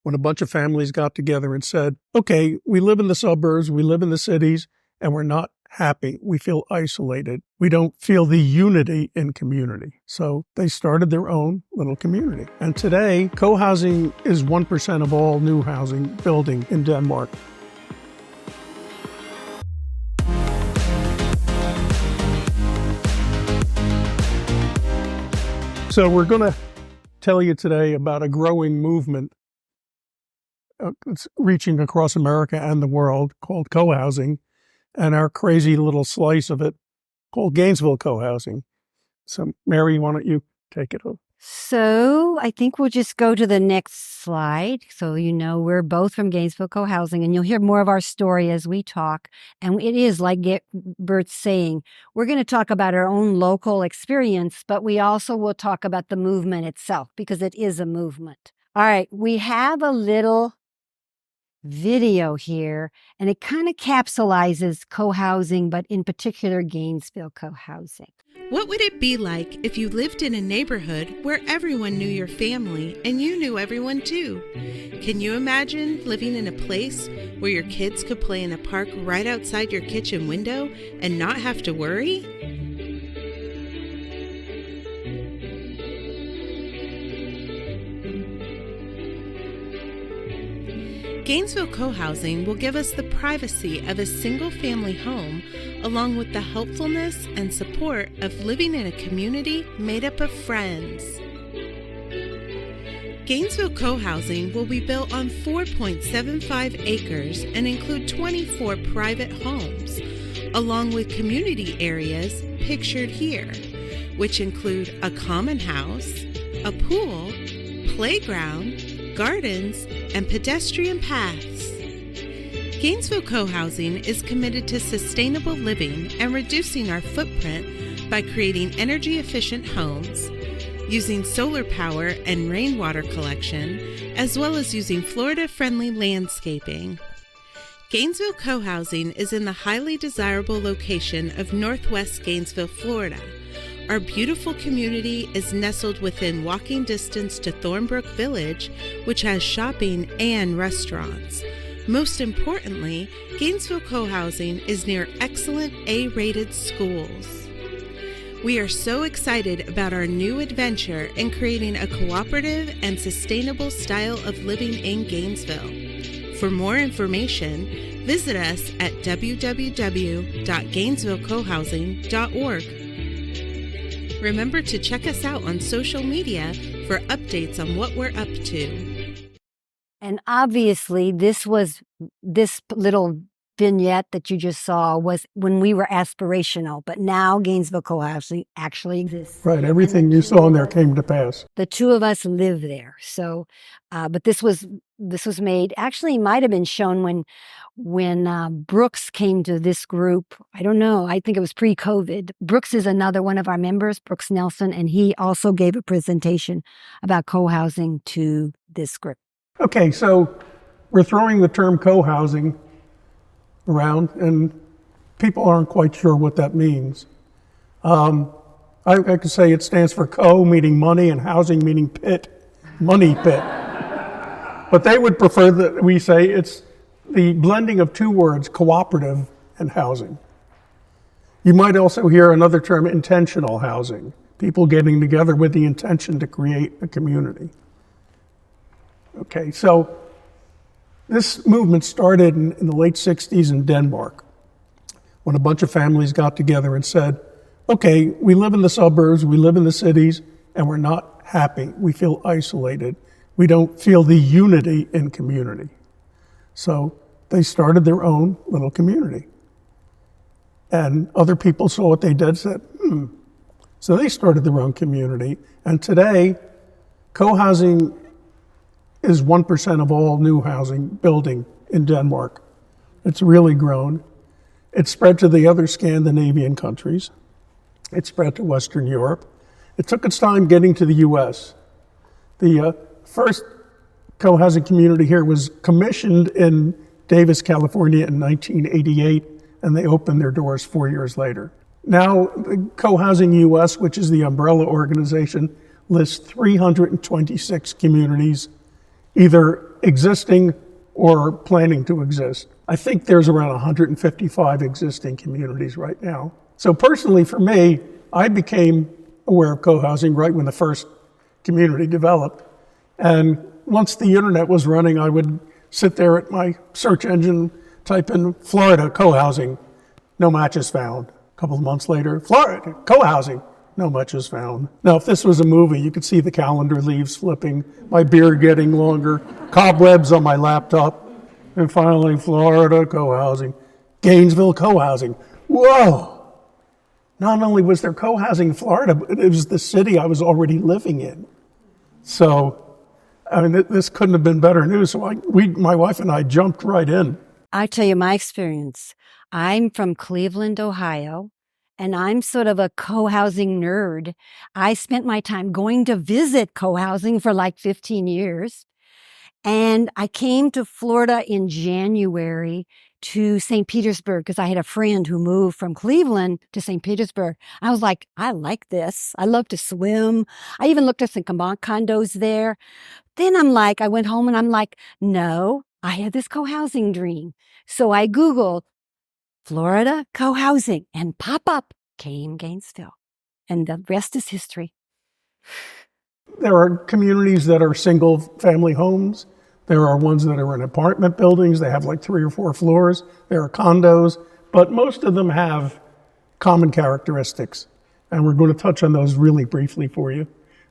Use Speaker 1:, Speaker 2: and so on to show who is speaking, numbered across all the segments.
Speaker 1: when a bunch of families got together and said, okay, we live in the suburbs, we live in the cities, and we're not happy. We feel isolated. We don't feel the unity in community. So they started their own little community. And today, co-housing is 1% of all new housing building in Denmark. So we're going to tell you today about a growing movement it's reaching across America and the world called cohousing, and our crazy little slice of it called Gainesville Cohousing. So Mary, why don't you take it over?
Speaker 2: So I think we'll just go to the next slide. So you know we're both from Gainesville Cohousing, and you'll hear more of our story as we talk. And it is like Burt's saying, we're going to talk about our own local experience, but we also will talk about the movement itself because it is a movement. All right, we have a little video here, and it kind of capsulizes cohousing, but in particular Gainesville Cohousing.
Speaker 3: What would it be like if you lived in a neighborhood where everyone knew your family and you knew everyone too? Can you imagine living in a place where your kids could play in a park right outside your kitchen window and not have to worry? Gainesville Cohousing will give us the privacy of a single-family home, along with the helpfulness and support of living in a community made up of friends. Gainesville Cohousing will be built on 4.75 acres and include 24 private homes, along with community areas pictured here, which include a common house, a pool, playground, gardens, and pedestrian paths. Gainesville Cohousing is committed to sustainable living and reducing our footprint by creating energy-efficient homes, using solar power and rainwater collection, as well as using Florida-friendly landscaping. Gainesville Cohousing is in the highly desirable location of Northwest Gainesville, Florida. Our beautiful community is nestled within walking distance to Thornbrook Village, which has shopping and restaurants. Most importantly, Gainesville Cohousing is near excellent A-rated schools. We are so excited about our new adventure in creating a cooperative and sustainable style of living in Gainesville. For more information, visit us at www.gainesvillecohousing.org. Remember to check us out on social media for updates on what we're up to.
Speaker 2: And obviously, this little vignette that you just saw was when we were aspirational, but now Gainesville Cohousing actually exists.
Speaker 1: Right, everything you saw in there came to pass.
Speaker 2: The two of us live there. So, but this was made, actually might have been shown when Brooks came to this group. I don't know, I think it was pre-COVID. Brooks is another one of our members, Brooks Nelson, and he also gave a presentation about co-housing to this group. Okay,
Speaker 1: so we're throwing the term co-housing around, and people aren't quite sure what that means. I could say it stands for co, meaning money, and housing, meaning pit, money pit. But they would prefer that we say it's the blending of two words, cooperative and housing. You might also hear another term, intentional housing, people getting together with the intention to create a community. Okay, so this movement started in the late 60s in Denmark, when a bunch of families got together and said, okay, we live in the suburbs, we live in the cities, and we're not happy. We feel isolated. We don't feel the unity in community. So they started their own little community. And other people saw what they did and said, So they started their own community. And today, co-housing is 1% of all new housing building in Denmark. It's really grown. It's spread to the other Scandinavian countries. It spread to Western Europe. It took its time getting to the US. The first co-housing community here was commissioned in Davis, California in 1988, and they opened their doors 4 years later. Now, the Co-Housing US, which is the umbrella organization, lists 326 communities, either existing or planning to exist. I think there's around 155 existing communities right now. So personally for me, I became aware of co-housing right when the first community developed. And once the internet was running, I would sit there at my search engine, type in Florida co-housing, no matches found. A couple of months later, Florida co-housing, no matches found. Now, if this was a movie, you could see the calendar leaves flipping, my beard getting longer, cobwebs on my laptop, and finally, Florida co-housing, Gainesville cohousing. Whoa! Not only was there co-housing in Florida, but it was the city I was already living in. So, I mean, this couldn't have been better news. So my wife and I jumped right in.
Speaker 2: I tell you my experience. I'm from Cleveland, Ohio, and I'm sort of a co-housing nerd. I spent my time going to visit co-housing for like 15 years. And I came to Florida in January to St. Petersburg because I had a friend who moved from Cleveland to St. Petersburg. I was like, I like this. I love to swim. I even looked at some condos there. Then I went home and I'm like, no, I had this co-housing dream. So I Googled Florida co-housing and pop up came Gainesville. And the rest is history.
Speaker 1: There are communities that are single family homes. There are ones that are in apartment buildings. They have like 3 or 4 floors. There are condos, but most of them have common characteristics. And we're going to touch on those really briefly for you.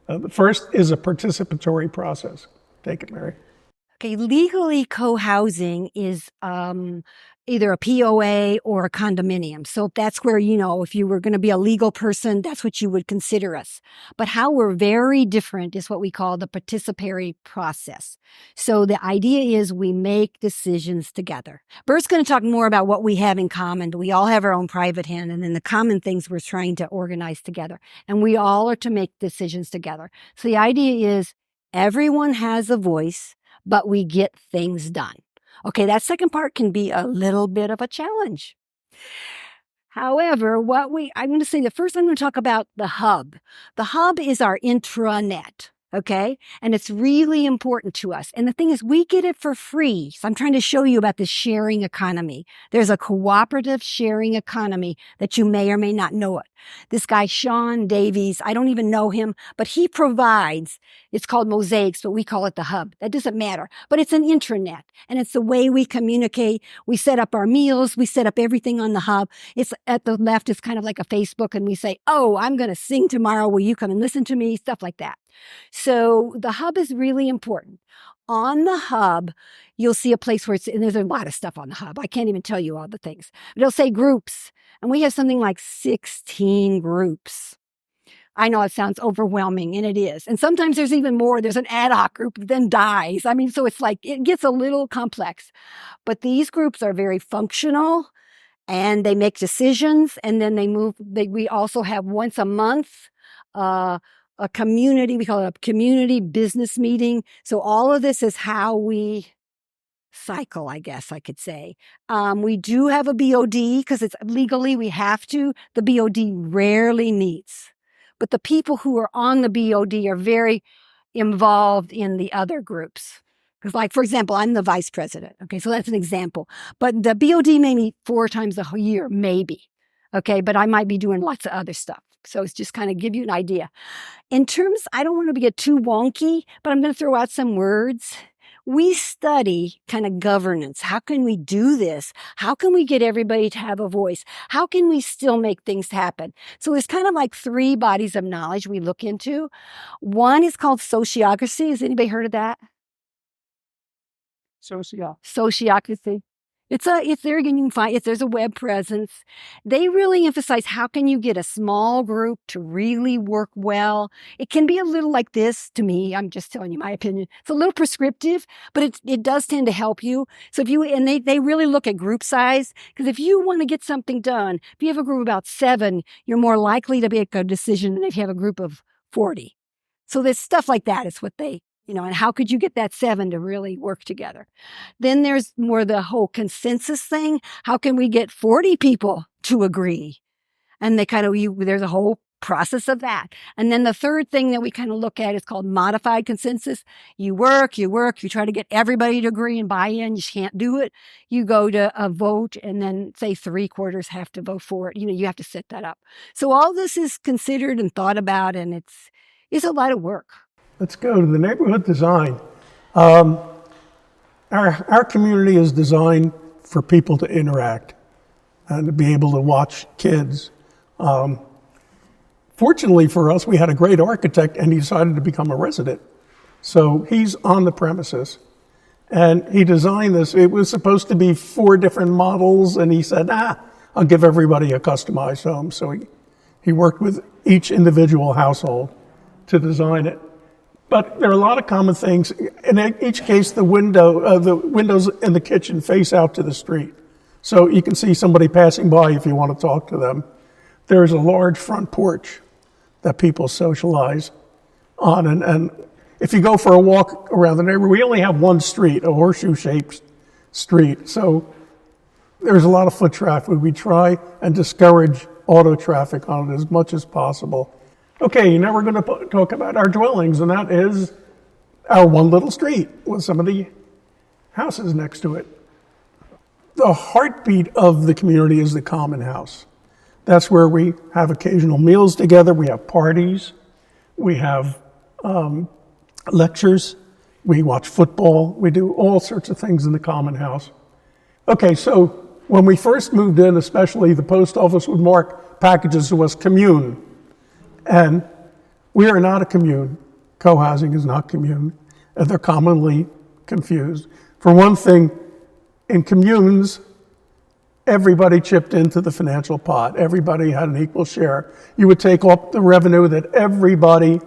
Speaker 1: The first is a participatory process. Take it, Mary.
Speaker 2: Okay, legally co-housing is either a POA or a condominium. So that's where, if you were going to be a legal person, that's what you would consider us. But how we're very different is what we call the participatory process. So the idea is we make decisions together. Burt's going to talk more about what we have in common. We all have our own private hand, and then the common things we're trying to organize together. And we all are to make decisions together. So the idea is everyone has a voice, but we get things done. Okay, that second part can be a little bit of a challenge. However, I'm going to say the first I'm going to talk about the hub. The hub is our intranet. Okay. And it's really important to us. And the thing is, we get it for free. So I'm trying to show you about this sharing economy. There's a cooperative sharing economy that you may or may not know it. This guy, Sean Davies, I don't even know him, but he provides, it's called Mosaics, but we call it the hub. That doesn't matter. But it's an intranet, and it's the way we communicate. We set up our meals. We set up everything on the hub. It's at the left. It's kind of like a Facebook, and we say, oh, I'm going to sing tomorrow. Will you come and listen to me? Stuff like that. So the hub is really important. On the hub, you'll see a place where and there's a lot of stuff on the hub. I can't even tell you all the things. But it'll say groups, and we have something like 16 groups. I know it sounds overwhelming, and it is. And sometimes there's even more. There's an ad hoc group that then dies. I mean, so it's like it gets a little complex. But these groups are very functional, and they make decisions, and then they move. We also have once a month a community, we call it a community business meeting. So all of this is how we cycle, I guess I could say. We do have a BOD because it's legally we have to. The BOD rarely meets, but the people who are on the BOD are very involved in the other groups. Because, like, for example, I'm the vice president. Okay, so that's an example. But the BOD may meet 4 times a year, maybe. Okay, but I might be doing lots of other stuff. So it's just kind of give you an idea. In terms, I don't want to get too wonky, but I'm going to throw out some words. We study kind of governance. How can we do this? How can we get everybody to have a voice? How can we still make things happen? So there's kind of like 3 bodies of knowledge we look into. One is called sociocracy. Has anybody heard of that? Sociocracy. It's there again. You can find if there's a web presence. They really emphasize how can you get a small group to really work well. It can be a little like this to me. I'm just telling you my opinion. It's a little prescriptive, but it does tend to help you. So they really look at group size, because if you want to get something done, if you have a group of about 7, you're more likely to make a decision than if you have a group of 40. So there's stuff like that is what they. And how could you get that 7 to really work together? Then there's more the whole consensus thing. How can we get 40 people to agree? And they there's a whole process of that. And then the third thing that we kind of look at is called modified consensus. You work, you try to get everybody to agree and buy in. You can't do it. You go to a vote, and then say 3/4 have to vote for it. You have to set that up. So all this is considered and thought about, and it's a lot of work.
Speaker 1: Let's go to the neighborhood design. Our community is designed for people to interact and to be able to watch kids. Fortunately for us, we had a great architect, and he decided to become a resident. So he's on the premises, and he designed this. It was supposed to be 4 different models, and he said, I'll give everybody a customized home. So he worked with each individual household to design it. But there are a lot of common things. In each case, the windows in the kitchen face out to the street. So you can see somebody passing by if you want to talk to them. There's a large front porch that people socialize on. And if you go for a walk around the neighborhood, we only have one street, a horseshoe-shaped street. So there's a lot of foot traffic. We try and discourage auto traffic on it as much as possible. Okay, now we're going to talk about our dwellings, and that is our one little street with some of the houses next to it. The heartbeat of the community is the common house. That's where we have occasional meals together, we have parties, we have lectures, we watch football, we do all sorts of things in the common house. Okay, so when we first moved in, especially, the post office would mark packages to us commune. And we are not a commune. Co-housing is not commune. And they're commonly confused. For one thing, in communes, everybody chipped into the financial pot. Everybody had an equal share. You would take off the revenue that everybody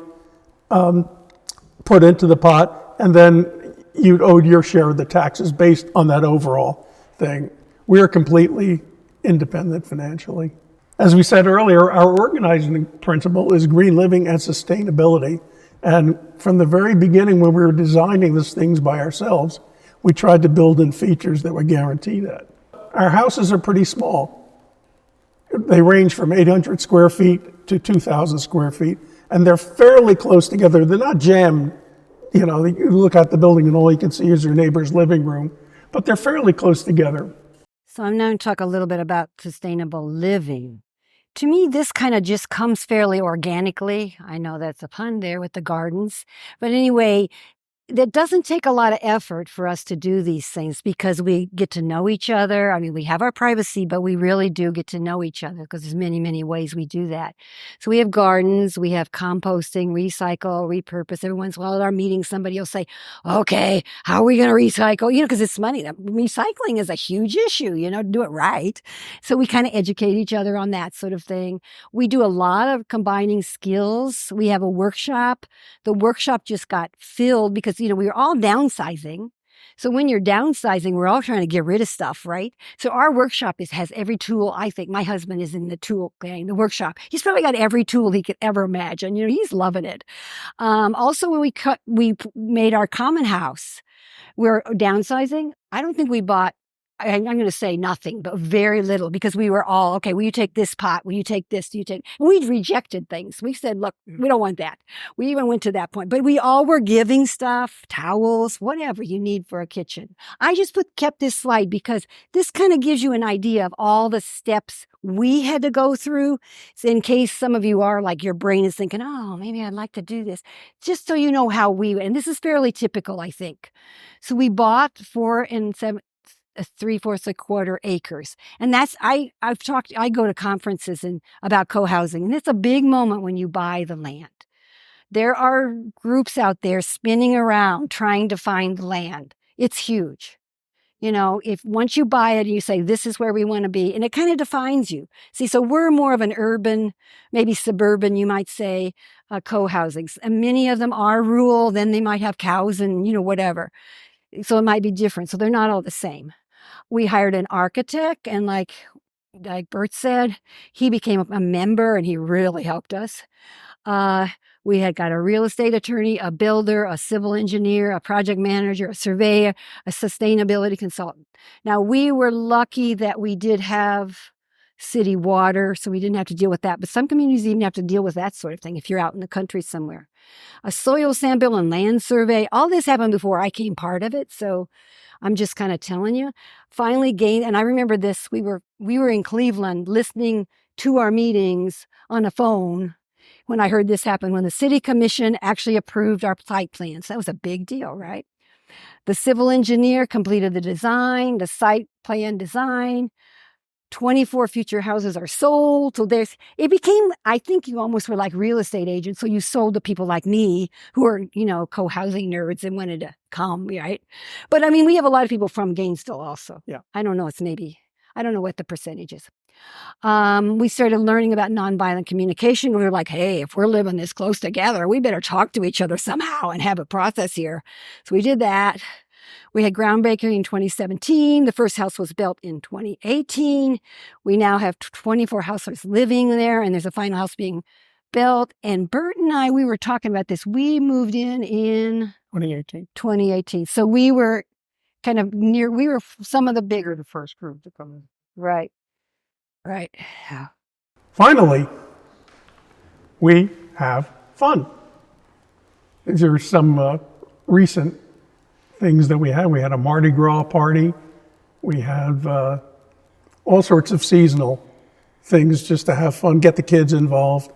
Speaker 1: put into the pot, and then you'd owe your share of the taxes based on that overall thing. We are completely independent financially. As we said earlier, our organizing principle is green living and sustainability. And from the very beginning, when we were designing these things by ourselves, we tried to build in features that would guarantee that. Our houses are pretty small. They range from 800 square feet to 2,000 square feet, and they're fairly close together. They're not jammed. You look at the building and all you can see is your neighbor's living room, but they're fairly close together.
Speaker 2: So I'm now going to talk a little bit about sustainable living. To me, this kind of just comes fairly organically. I know that's a pun there with the gardens. But anyway, that doesn't take a lot of effort for us to do these things because we get to know each other. I mean, we have our privacy, but we really do get to know each other because there's many, many ways we do that. So we have gardens, we have composting, recycle, repurpose. Every once in a while at our meetings, somebody will say, okay, how are we going to recycle? Because it's money. Recycling is a huge issue, do it right. So we kind of educate each other on that sort of thing. We do a lot of combining skills. We have a workshop. The workshop just got filled because we were all downsizing. So when you're downsizing, we're all trying to get rid of stuff, right? So our workshop has every tool. I think my husband is in the tool gang, the workshop. He's probably got every tool he could ever imagine. He's loving it. Also, when we made our common house, we're downsizing. I don't think we bought, I'm going to say nothing, but very little, because we were all, okay, will you take this pot? Will you take this? Do you take? And we'd rejected things. We said, look, we don't want that. We even went to that point, but we all were giving stuff, towels, whatever you need for a kitchen. I just kept this slide because this kind of gives you an idea of all the steps we had to go through. So in case some of you are like, your brain is thinking, oh, maybe I'd like to do this. Just so you know how and this is fairly typical, I think. So we bought 4 3/4 acres. And that's, I go to conferences about co-housing, and it's a big moment when you buy the land. There are groups out there spinning around trying to find land. It's huge. If once you buy it and you say, this is where we want to be, and it kind of defines you. See, so we're more of an urban, maybe suburban, you might say, co-housing. And many of them are rural, then they might have cows and, whatever. So it might be different. So they're not all the same. We hired an architect, and like Burt said, he became a member and he really helped us. We had got a real estate attorney, a builder, a civil engineer, a project manager, a surveyor, a sustainability consultant. Now, we were lucky that we did have city water, so we didn't have to deal with that. But some communities even have to deal with that sort of thing if you're out in the country somewhere. A soil sample and land survey, all this happened before I came part of it, so I'm just kind of telling you. Finally gained, and I remember this, we were in Cleveland listening to our meetings on a phone when I heard this happen, when the city commission actually approved our site plans. That was a big deal, right? The civil engineer completed the design, the site plan design. 24 future houses are sold. So it became, I think you almost were like real estate agents. So you sold to people like me who are, co-housing nerds and wanted to come, right? But I mean, we have a lot of people from Gainesville also.
Speaker 1: Yeah.
Speaker 2: I don't know. I don't know what the percentage is. We started learning about nonviolent communication. We were like, hey, if we're living this close together, we better talk to each other somehow and have a process here. So we did that. We had groundbreaking in 2017. The first house was built in 2018. We now have 24 households living there, and there's a final house being built. And Burt and I, we were talking about this. We moved in 2018. So we were kind of we were some of the bigger.
Speaker 1: The first group to come in.
Speaker 2: Right. Yeah.
Speaker 1: Finally, we have fun. These are some recent things that we had. We had a Mardi Gras party. We have all sorts of seasonal things just to have fun, get the kids involved.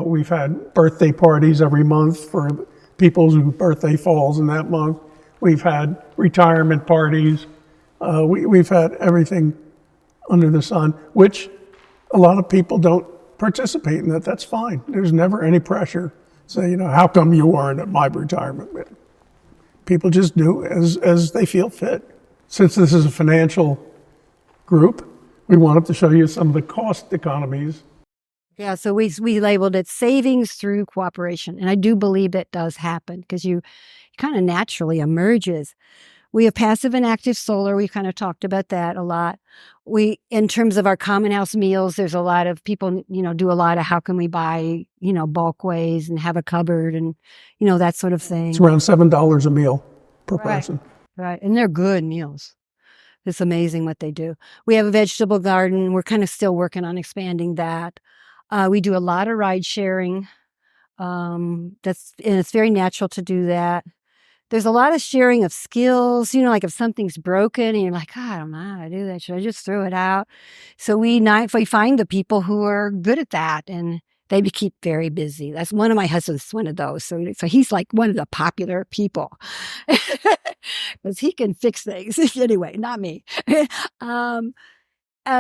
Speaker 1: We've had birthday parties every month for people whose birthday falls in that month. We've had retirement parties. We've had everything under the sun, which a lot of people don't participate in that. That's fine. There's never any pressure. Say, how come you weren't at my retirement? People just do as they feel fit. Since this is a financial group, we wanted to show you some of the cost economies.
Speaker 2: Yeah, so we labeled it savings through cooperation. And I do believe that does happen because you kind of naturally emerges. We have passive and active solar. We kind of talked about that a lot. In terms of our common house meals, there's a lot of people, do a lot of how can we buy, bulk ways and have a cupboard and, that sort of thing.
Speaker 1: It's around $7 a meal per person.
Speaker 2: Right. And they're good meals. It's amazing what they do. We have a vegetable garden. We're kind of still working on expanding that. We do a lot of ride sharing. And it's very natural to do that. There's a lot of sharing of skills, like if something's broken and you're like, I don't know how to do that. Should I just throw it out? So we find the people who are good at that and they keep very busy. That's one of my husband's one of those. So he's like one of the popular people because he can fix things. Anyway, not me.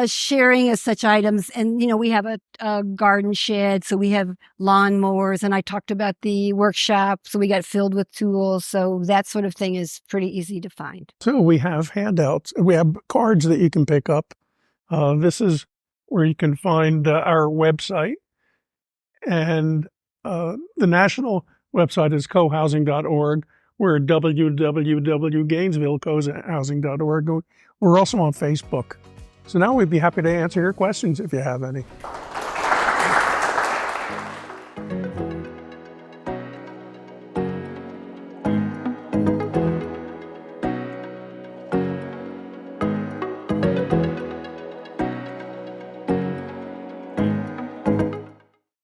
Speaker 2: Sharing of such items. And, we have a garden shed. So we have lawnmowers. And I talked about the workshop. So we got filled with tools. So that sort of thing is pretty easy to find.
Speaker 1: So we have handouts. We have cards that you can pick up. This is where you can find our website. And the national website is cohousing.org. We're www.gainesvillecohousing.org. We're also on Facebook. So now we'd be happy to answer your questions if you have any.